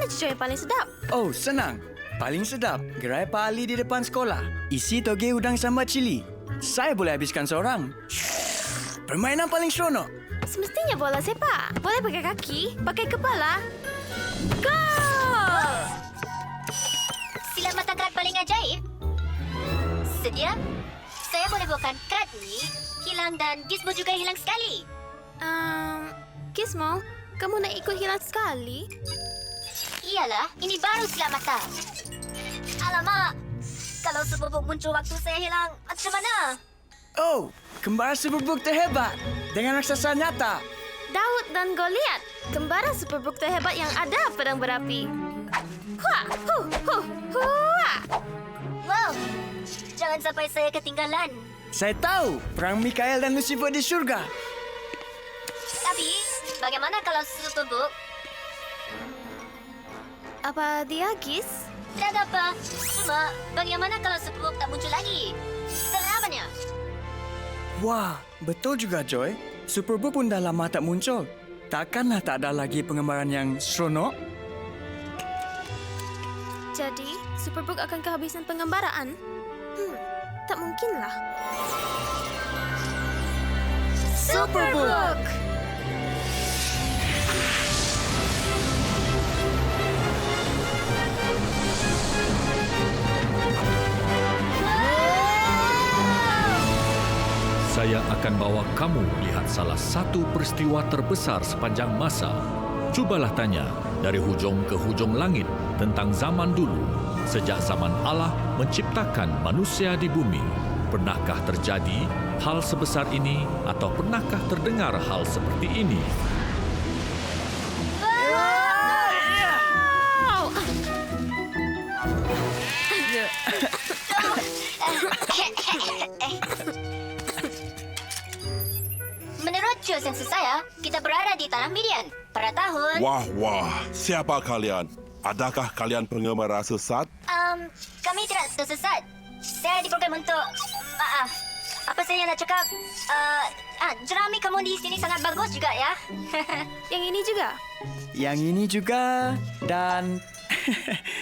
mana cucu yang paling sedap? Oh, senang. Paling sedap, gerai Pak Ali di depan sekolah. Isi toge udang sambal cili. Saya boleh habiskan seorang. Permainan paling seronok. Semestinya bola sepak. Boleh pakai kaki, pakai kepala. Gol! Silat mata kad paling ajaib. Sedia? Saya boleh buatkan kad ni hilang dan Gizmo juga hilang sekali. Gizmo, kamu nak ikut hilang sekali? Iyalah, ini baru silat mata. Alamak, kalau Superbook muncul waktu saya hilang, macam mana? Oh, kembara Superbook terhebat dengan raksasa nyata. Daud dan Goliat, kembara Superbook terhebat yang ada pedang berapi. Hua, hu, hu, hua. Wow, jangan sampai saya ketinggalan. Saya tahu perang Mikael dan Lucifer di syurga. Tapi, bagaimana kalau Superbook? Apa dia, Giz? Tak ada apa. Cuma, bagaimana kalau Superbook tak muncul lagi? Selamanya. Wah, betul juga Joy. Superbook pun dah lama tak muncul. Takkanlah tak ada lagi pengembaraan yang seronok? Jadi, Superbook akan kehabisan pengembaraan? Tak mungkinlah. Superbook! Saya akan bawa kamu lihat salah satu peristiwa terbesar sepanjang masa. Cubalah tanya dari hujung ke hujung langit tentang zaman dulu, sejak zaman Allah menciptakan manusia di bumi. Pernahkah terjadi hal sebesar ini atau pernahkah terdengar hal seperti ini? Menurut jurus sensus saya, kita berada di tanah Midian. Pada tahun... Wah, siapa kalian? Adakah kalian penggemar sesat? Kami tidak tersesat. Saya diprogram untuk... Maaf. Apa saya nak cakap? Jerami kamu di sini sangat bagus juga ya. Yang ini juga? Yang ini juga dan...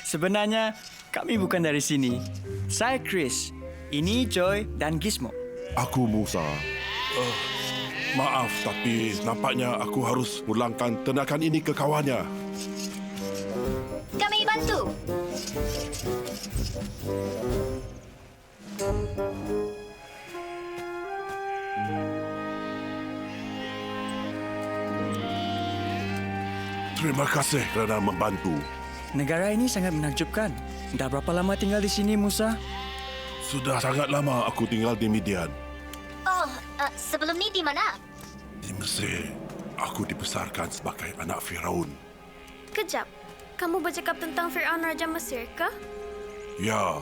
Sebenarnya, kami bukan dari sini. Saya Chris. Ini Joy dan Gizmo. Aku Musa. Maaf, tapi nampaknya aku harus pulangkan tenakan ini ke kawannya. Kami bantu. Terima kasih kerana membantu. Negara ini sangat menakjubkan. Dah berapa lama tinggal di sini, Musa? Sudah sangat lama aku tinggal di Midian. Oh, sebelum ni di mana? Di Mesir, aku dibesarkan sebagai anak Firaun. Kejap. Kamu bercakap tentang Fir'aun Raja Mesir ke? Ya,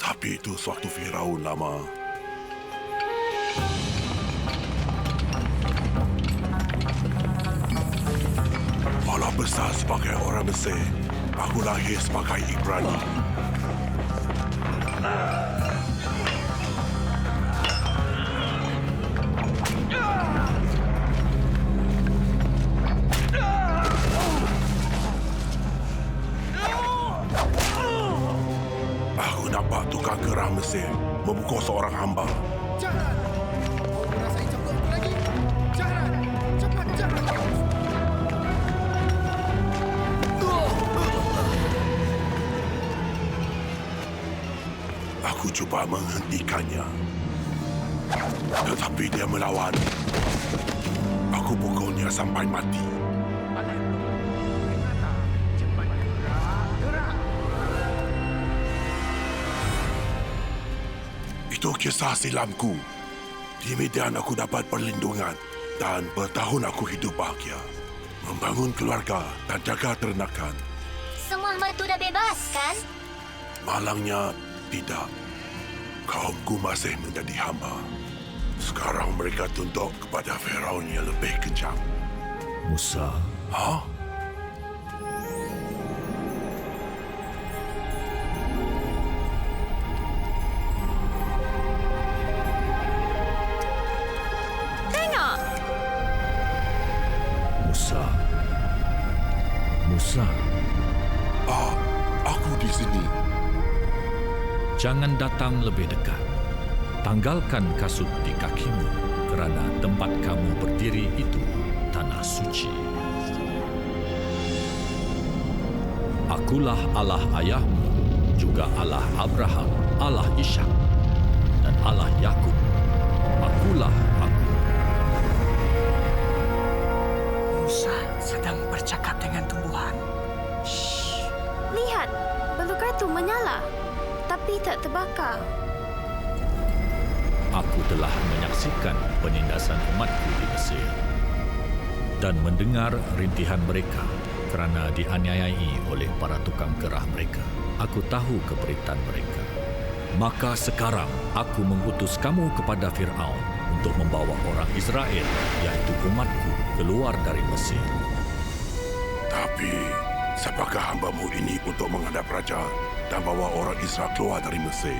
tapi itu sewaktu Firaun lama. Walau besar sebagai orang Mesir, aku lahir sebagai Ibrani. Aku nampak tukang gerah Mesir memukul seorang hamba. Jangan! Kau merasai cabut aku lagi? Jangan! Cepat, jangan! Aku cuba menghentikannya. Tetapi dia melawan. Aku pukulnya sampai mati. Itu kisah silamku. Di Midian aku dapat perlindungan dan bertahun aku hidup bahagia. Membangun keluarga dan jaga ternakan. Semua hamba tu dah bebas, kan? Malangnya tidak. Kaumku masih menjadi hamba. Sekarang mereka tunduk kepada Firaun yang lebih kejam. Musa, Hah? Musa, Musa, Aku di sini. jangan datang lebih dekat. Tanggalkan kasut di kakimu, kerana tempat kamu berdiri itu tanah suci. Akulah Allah ayahmu, juga Allah Abraham, Allah Ishak, dan Allah Yakub. Akulah aku. Musa sedang bercakap dengan tumbuhan. Lihat, belukar itu menyala, tapi tak terbakar. Aku telah menyaksikan penindasan umatku di Mesir dan mendengar rintihan mereka kerana dianiayai oleh para tukang gerah mereka. Aku tahu keberitaan mereka. Maka sekarang aku mengutus kamu kepada Firaun untuk membawa orang Israel, iaitu umatku, keluar dari Mesir. Tapi, siapakah hamba-Mu ini untuk menghadap raja dan bawa orang Israel keluar dari Mesir?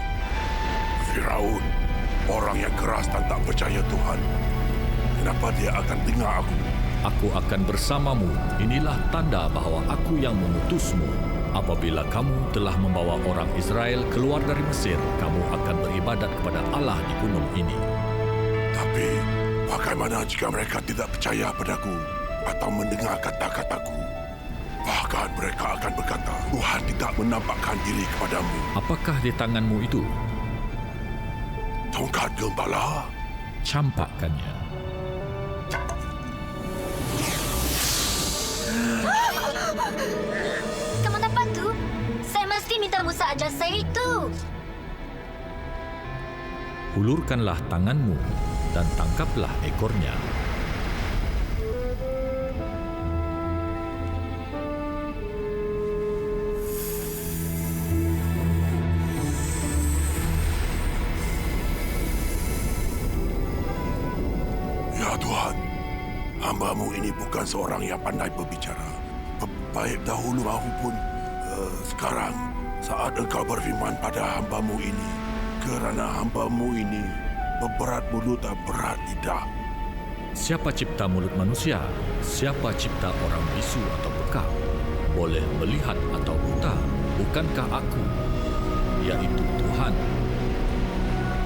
Firaun, orang yang keras dan tak percaya Tuhan. Kenapa dia akan dengar aku? Aku akan bersamamu. Inilah tanda bahawa aku yang mengutusmu. Apabila kamu telah membawa orang Israel keluar dari Mesir, kamu akan beribadat kepada Allah di gunung ini. Tapi, bagaimana jika mereka tidak percaya padaku atau mendengar kata-kataku? Bahkan mereka akan berkata, Tuhan tidak menampakkan diri kepadamu. Apakah di tanganmu itu? Tongkat gembala. Campakkannya. Kamu dapat tu? Saya mesti minta Musa ajar saya itu. Hulurkanlah tanganmu dan tangkaplah ekornya. Ya Tuhan, hamba-Mu ini bukan seorang yang pandai berbicara. Baik dahulu maupun sekarang, saat Engkau berfirman pada hamba-Mu ini, kerana hamba-Mu ini berberat mulut dan berat lidah. Siapa cipta mulut manusia? Siapa cipta orang bisu atau bekak? Boleh melihat atau buta? Bukankah aku, yaitu Tuhan?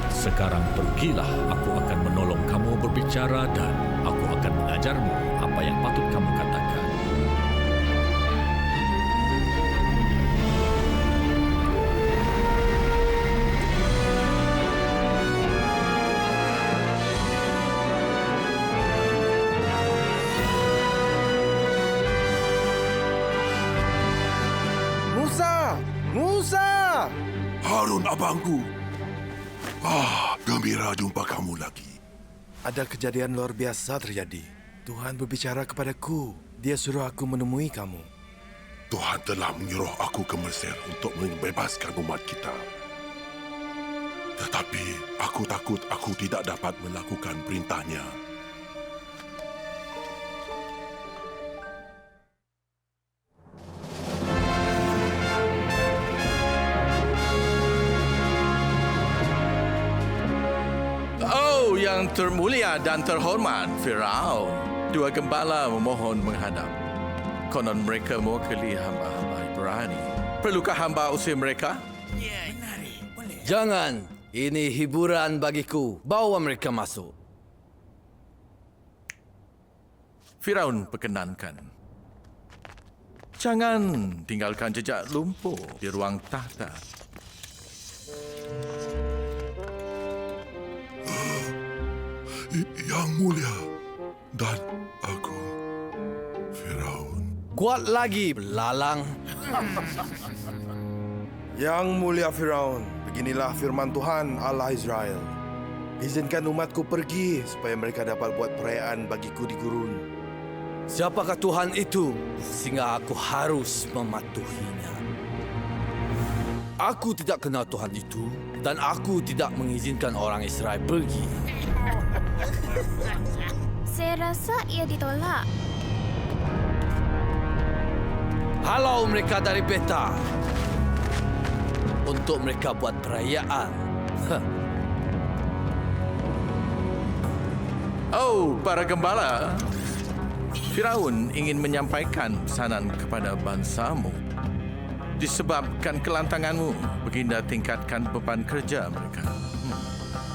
Sekarang pergilah, aku akan menolong kamu berbicara dan aku akan mengajarmu apa yang patut kamu katakan. Musa! Harun abangku. Gembira jumpa kamu lagi. Ada kejadian luar biasa terjadi. Tuhan berbicara kepadaku. Dia suruh aku menemui kamu. Tuhan telah menyuruh aku ke Mesir untuk membebaskan umat kita. Tetapi aku takut aku tidak dapat melakukan perintahnya. Yang termulia dan terhormat, Firaun. Dua gembala memohon menghadap. Konon mereka mewakili hamba-hamba Ibrani. Perlukah hamba usir mereka? Jangan. Ini hiburan bagiku. Bawa mereka masuk. Firaun perkenankan. Jangan tinggalkan jejak lumpur di ruang tahta. Yang mulia dan agung, Firaun. Kuat lagi, belalang. Yang mulia Firaun, beginilah firman Tuhan Allah Israel. Izinkan umatku pergi supaya mereka dapat buat perayaan bagiku di gurun. Siapakah Tuhan itu sehingga aku harus mematuhinya? Aku tidak kenal Tuhan itu dan aku tidak mengizinkan orang Israel pergi. Saya rasa ia ditolak. Halau mereka dari peta untuk mereka buat perayaan. Oh, para gembala. Firaun ingin menyampaikan pesanan kepada bangsamu. Disebabkan kelantanganmu, baginda tingkatkan beban kerja mereka.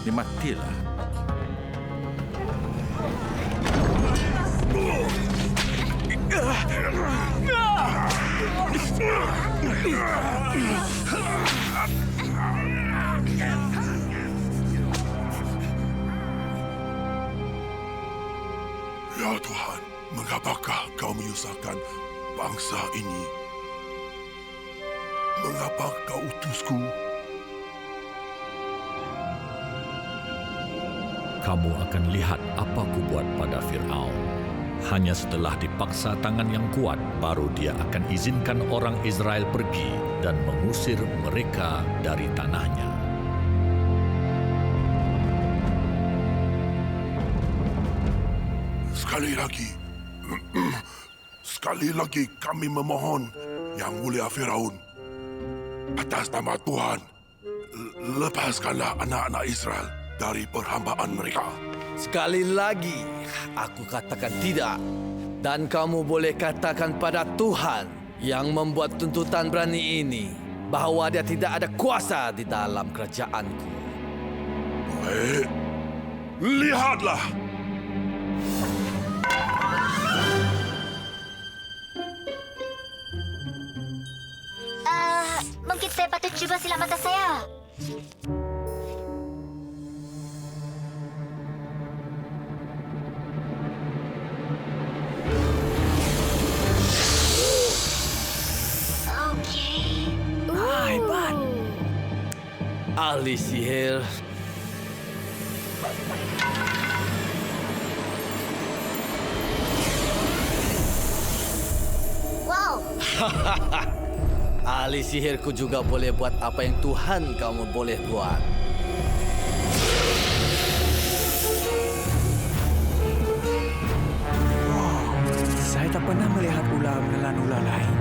Nikmatilah. Ya Tuhan, mengapakah kau menyusahkan bangsa ini? Mengapa kau utusku? Kamu akan lihat apa kubuat pada Fir'aun. Hanya setelah dipaksa tangan yang kuat, baru dia akan izinkan orang Israel pergi dan mengusir mereka dari tanahnya. Sekali lagi kami memohon, Yang Mulia Firaun, atas nama Tuhan, lepaskanlah anak-anak Israel dari perhambaan mereka. Sekali lagi, aku katakan tidak. Dan kamu boleh katakan pada Tuhan yang membuat tuntutan berani ini bahawa dia tidak ada kuasa di dalam kerajaanku. Baik, lihatlah. Mungkin saya patut cuba silam mata saya. Hebat. Ahli sihir. Wow, Ahli sihirku juga boleh buat apa yang Tuhan kamu boleh buat. Saya tak pernah melihat ular menelan ular lain.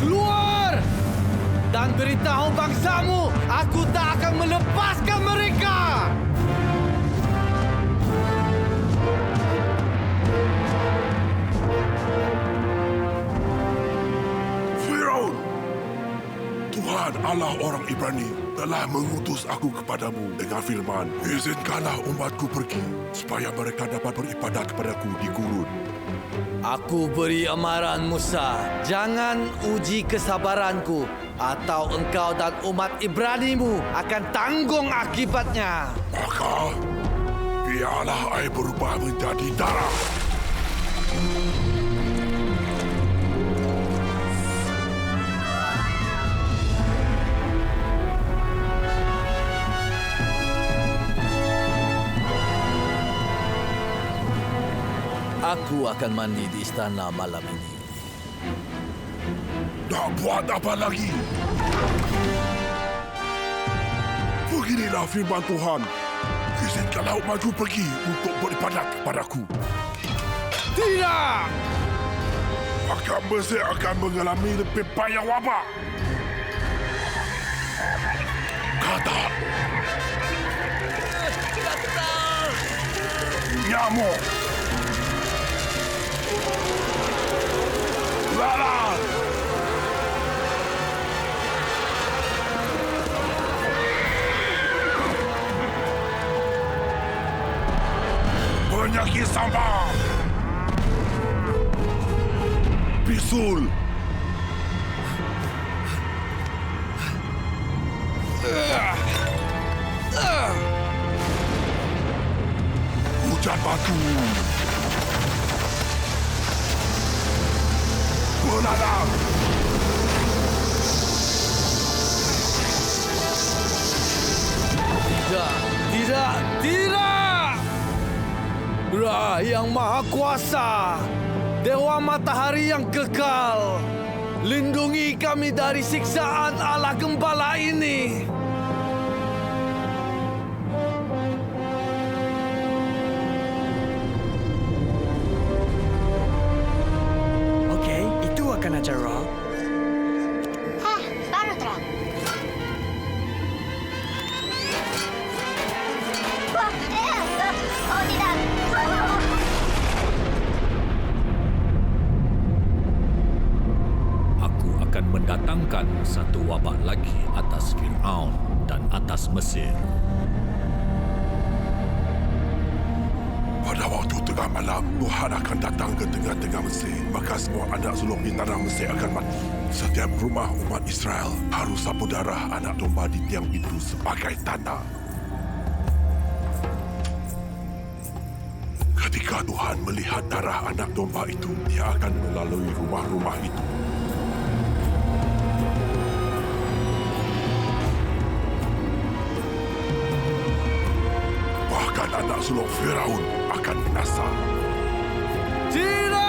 Keluar! Dan beritahu bangsamu, aku tak akan melepaskan mereka! Firaun, Tuhan Allah orang Ibrani telah mengutus aku kepadamu dengan firman, izinkanlah umatku pergi supaya mereka dapat beribadat kepadaku di gurun. Aku beri amaran Musa, jangan uji kesabaranku atau engkau dan umat Ibranimu akan tanggung akibatnya. Maka, biarlah air berubah menjadi darah. Aku akan mandi di istana malam ini. Nak buat apa lagi? Beginilah firman Tuhan. Izinkanlah umatku pergi untuk beribadat kepadaku. Tidak! Maka Mesir akan mengalami lebih banyak wabak. Kata. Nyamuk. Lalat. Penyakit sampah. Bisul. Hujan batu. Belalang. Tidak, tidak, tidak! Ra yang Maha Kuasa, Dewa Matahari yang kekal, lindungi kami dari siksaan Allah Gembala ini. Okey, itu akan ajar Ra. baru terang. Oh tidak. mendatangkan satu wabak lagi atas Firaun dan atas Mesir. Pada waktu tengah malam, Tuhan akan datang ke tengah-tengah Mesir. Maka semua anak sulung di tanah Mesir akan mati. Setiap rumah umat Israel harus sapu darah anak domba di tiang pintu sebagai tanda. Ketika Tuhan melihat darah anak domba itu, dia akan melalui rumah-rumah itu. Bahkan anak sulung Firaun akan binasa. Tidak!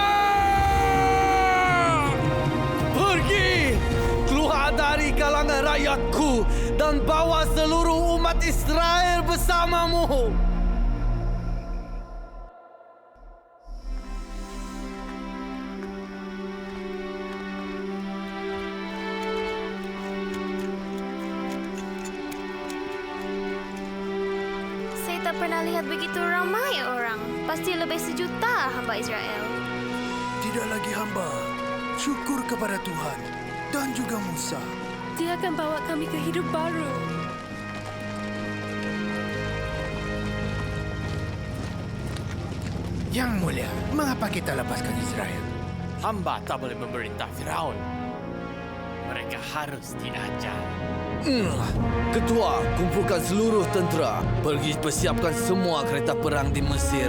Pergi! Keluar dari kalangan rakyatku dan bawa seluruh umat Israel bersamamu. Saya tak pernah lihat begitu ramai orang. Pasti lebih sejuta hamba Israel. Tidak lagi hamba. Syukur kepada Tuhan dan juga Musa. Dia akan bawa kami ke hidup baru. Yang mulia, mengapa kita lepaskan Israel? Hamba tak boleh memerintah Firaun. Mereka harus diajar. Ketua, kumpulkan seluruh tentera. Pergi persiapkan semua kereta perang di Mesir.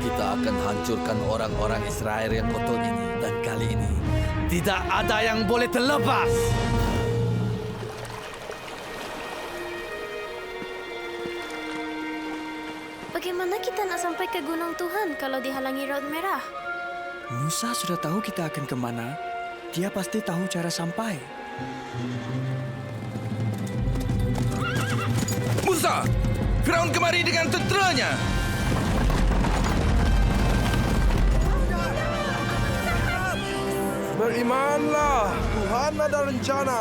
Kita akan hancurkan orang-orang Israel yang kotor ini. Dan kali ini, tidak ada yang boleh terlepas. Bagaimana kita nak sampai ke Gunung Tuhan kalau dihalangi Laut Merah? Musa sudah tahu kita akan kemana. Dia pasti tahu cara sampai. Musa! Firaun kemari dengan tenteranya! Berimanlah, Tuhan ada rencana.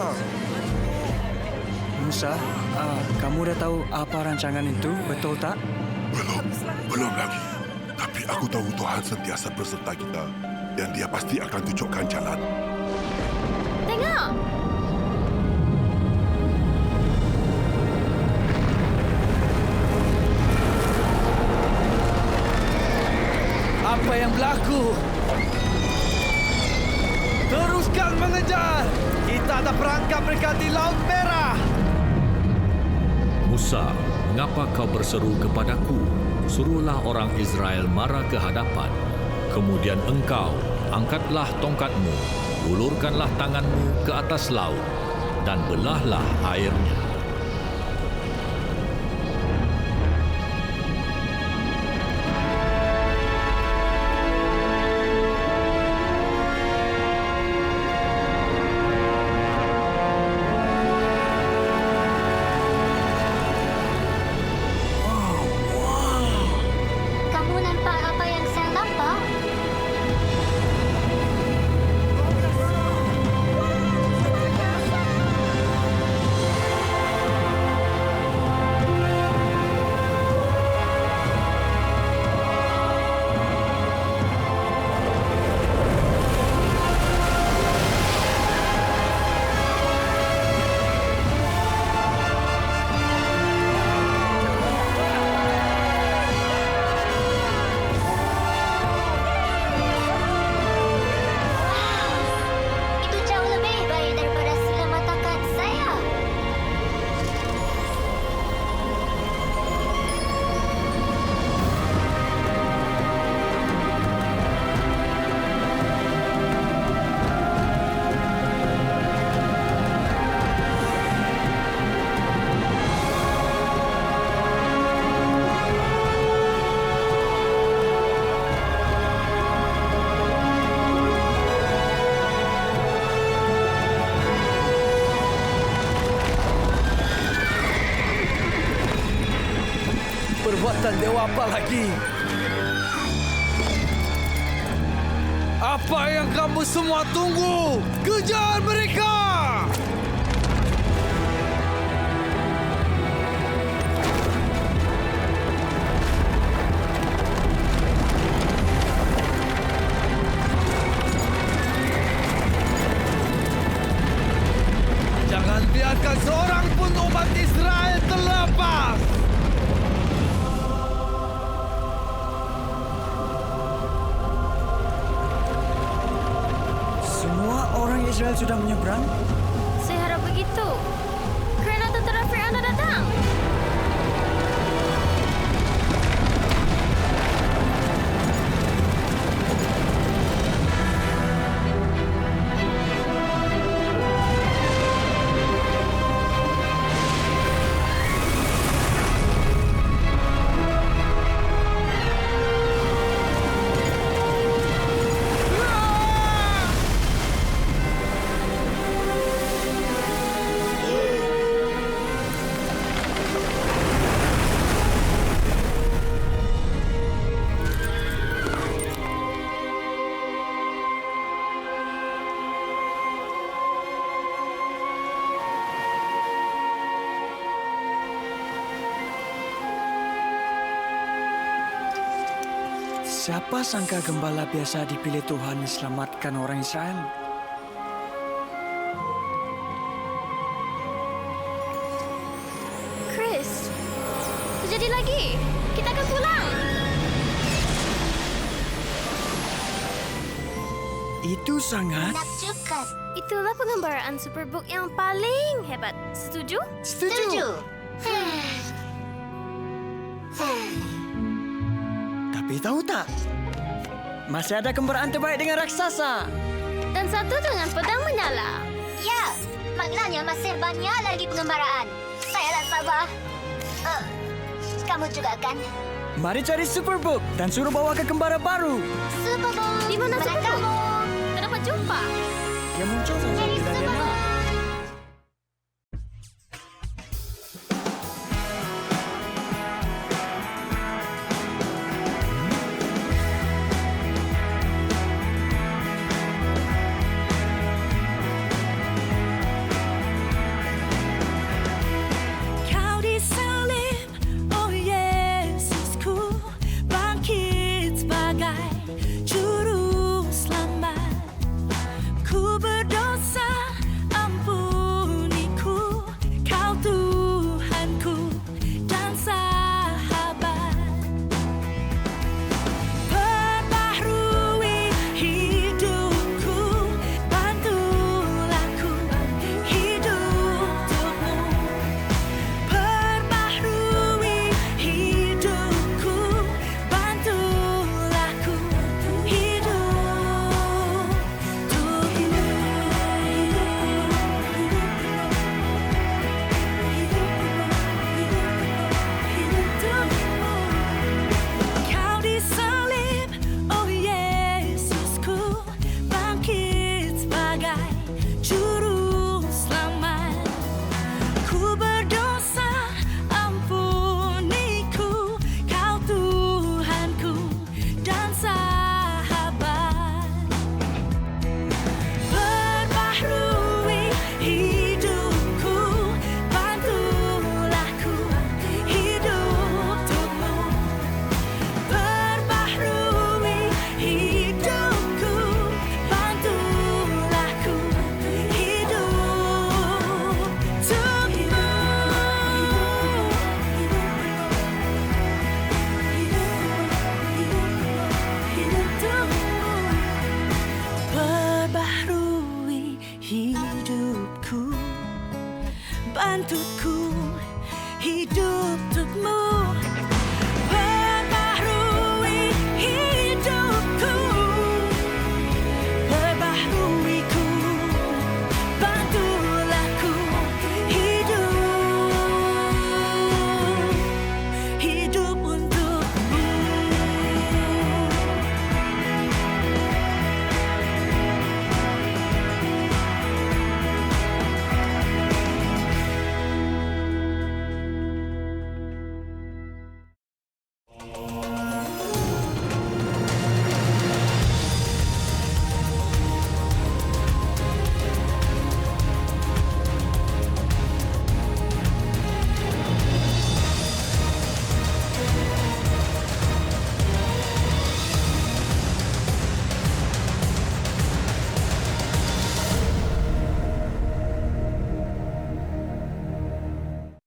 Musa, kamu dah tahu apa rancangan itu, betul tak? Belum lagi. Tapi aku tahu Tuhan sentiasa berserta kita dan dia pasti akan tunjukkan jalan. Tengok! Apa yang berlaku? Teruskan mengejar! Kita ada perangkap mereka di Laut Merah! Musa, mengapa kau berseru kepadaku? Suruhlah orang Israel mara ke hadapan. Kemudian engkau, angkatlah tongkatmu, ulurkanlah tanganmu ke atas laut, dan belahlah airnya. Kamu nampak apa yang saya nampak? Itu jauh lebih baik daripada sila matakan saya. Perbuatan dewa apa lagi? Apa yang kamu semua tunggu? Kejar mereka! sekarang pun umat Israel terlepas. Semua orang Israel sudah menyeberang? Saya harap begitu. Kerana tentera Fir'aun dah datang. Siapa sangka gembala biasa dipilih Tuhan selamatkan orang Israel? Chris, terjadi lagi. Kita akan pulang. Itu sangat... Menakjubkan. Itulah pengembaraan Superbook yang paling hebat. Setuju? Setuju. Tapi tahu tak? Masih ada kembaraan terbaik dengan raksasa. Dan satu dengan pedang menyala. Ya, maknanya masih banyak lagi pengembaraan. Saya tak sabar. Kamu juga kan? Mari cari Superbook dan suruh bawa ke kembara baru. Superbook.